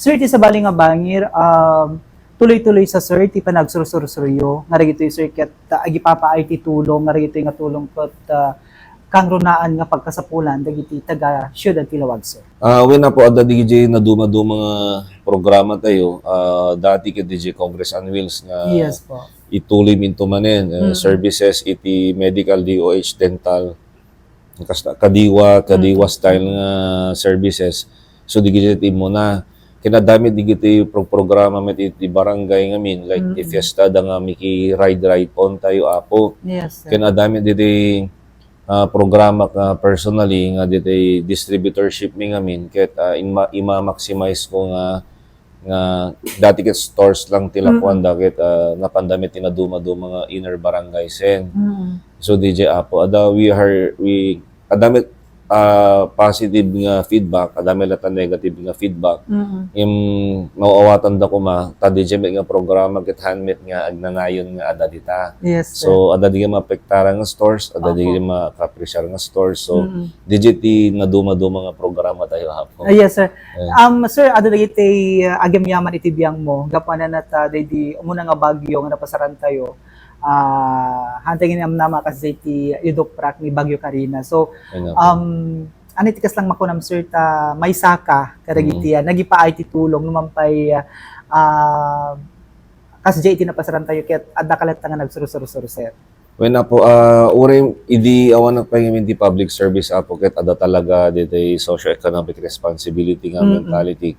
Sir, ti sa bali nga bangir, tuloy-tuloy sa sir, ti panagsursursuryo, nga rin ito sir, kat agipapaay ti tulong, nga rin ito nga tulong kat kang runaan nga pagkasapulan, dagiti taga Ciudad ti Laoag, sir. Wala po, ada DJ na duma-duma mga programa tayo. Dati ka DJ Congress on Wheels nga Yes po. ituloy minto manen, services, iti medical, DOH, dental, kadiwa style nga services. So digiti mo na kinadami digiti programa met iti barangay ngamin like ti fiesta da nga miki ride on tayo apo. Yes, sir. Kinadami diti programa ka personally nga diti distributorship mi ngamin ket ima-maximize ko nga dati ket stores lang tilakuan ket napandami tinaduma-duma nga inner barangay sen. So DJ apo ada we adami positive nga feedback, adami lata negative nga feedback. Yung nauawatan da ko ta DJ nga programa ket handmade nga agnanayon nga ada dita. Yes, sir. So ada di nga mapektara nga stores, ada di nga makapresyar nga stores. So DJ ti naduma-duma nga programa tayo hapo. Yes, sir. Sir, ada dagiti agam yaman iti biyang mo, gapanan at di umuna nga bagyo nga napasaran tayo. Hantingin am nama kasi ti idokprak ni Bagyo Karina. So anitikas lang makunam sir ta may saka kadagiti nagipaay ti tulong numampay kasi jay ti napasaran tayo ket adda kalat nga nagsurusuro sir. When po uri idi awan pa ngamin ti public service apo ket ada talaga diti socio-economic responsibility nga mentality.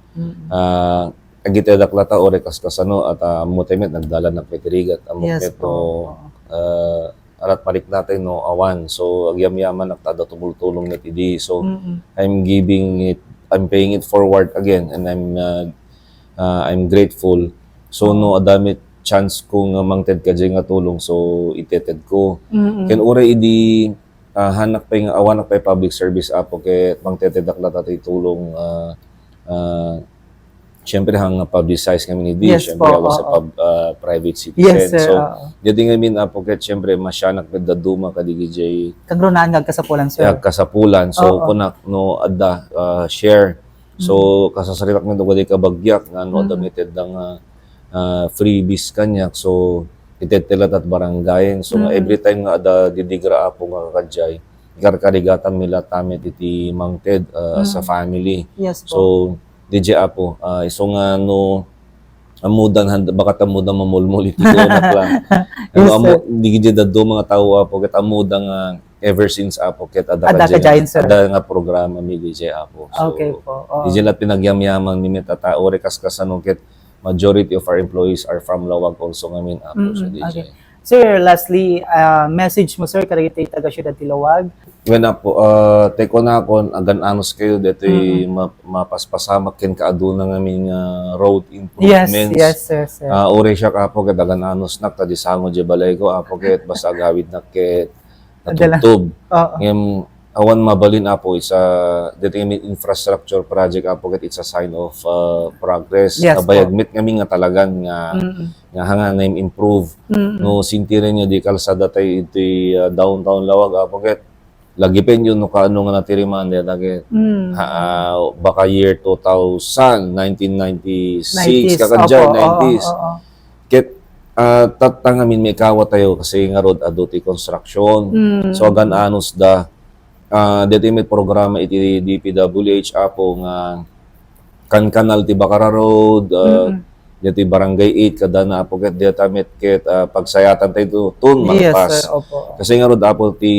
Agite daklata ore kaskasano at amutemet nagdala ng petirigat amutet no arat parik natin no awan so agyam-yaman naktada tumultulong net idi so I'm paying it forward again and I'm grateful so no adamit chance kung mangted ka nga tulong so iteted ko ken ore idi hanak pa nga awan pa public service apo ket mangteted daklata ti tulong siyempre hang publicize kami ni D, siyempre ako sa private citizen. Yes, sir. So, dito nga min apoket, siyempre masyanak med daduma ka di gijay. Kagrunaan nga kasapulan, sir. Kasapulan. So, kunak no adda share. So, kasasaritak nito gadi kabagyak nga no admitted nga freebies kanyak. So, itetilat at barangayen. So, every time nga ada didigra apo nga kakadjay, karkarigatan mila tamit iti mangted sa family. Yes po. So, DJ apo, iso nga no amudan baka tamudan mamulmul iti donak lang. Ano digidi daddo mga tao apo ket amudan nga ever since apo ket ada nga programa mi DJ apo. So, okay po. DJ lat pinagyamyaman ni metata ore kaskasano ket majority of our employees are from Laoag also ngamin apo so DJ. Okay. Sir, lastly, message mo sir kadagiti taga Ciudad ti Laoag. When po, teko na kon agan anos kayo dito mapaspasamak ken kaaduna ngamin road improvements. Yes, sir. Ore siya kapo ket agan anos nak tadi sango je balay ko apo ket basta gawid nak ket natutub. Ngem awan mabalin apo isa dito ngamin infrastructure project apo ket it's a sign of progress. Bayagmit ngamin nga talagang nga hanga na improve. No sintiren niya di kalsada tay iti downtown Laoag apo ket lagi pen yun no kaano nga natiriman dagit baka year 2000 1996 kakadyan 90s ket tatangamin may kawa tayo kasi nga road aduti construction so agan anos da dito may programa iti DPWH apo nga kanal ti Bakara Road dito barangay 8 kada na apo ket dito met ket pagsayatan tayo tun malpas kasi nga road apo ti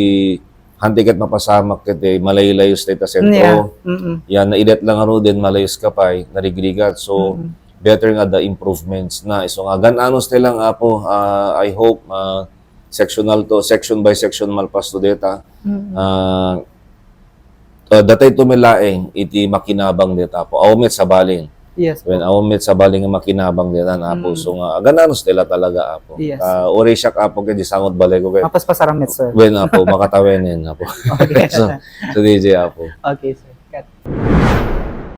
hantiket mapasamak ket malaylayos tayo ta sentro yan naidet lang aro din malayos kapay narigrigat so better nga the improvements na so nga gan-anos lang apo I hope section by section malpas to data datay tumilaeng iti makinabang data po awmet sa balin. Yes. When awmet sa baling nga makinabang dita na apo so nga gananos nila talaga apo. Yes. Ori siya apo kay disangot balay ko kay. Mapaspasaramet sir. When apo makatawenin apo. Okay. so DJ apo. Okay sir. Cut.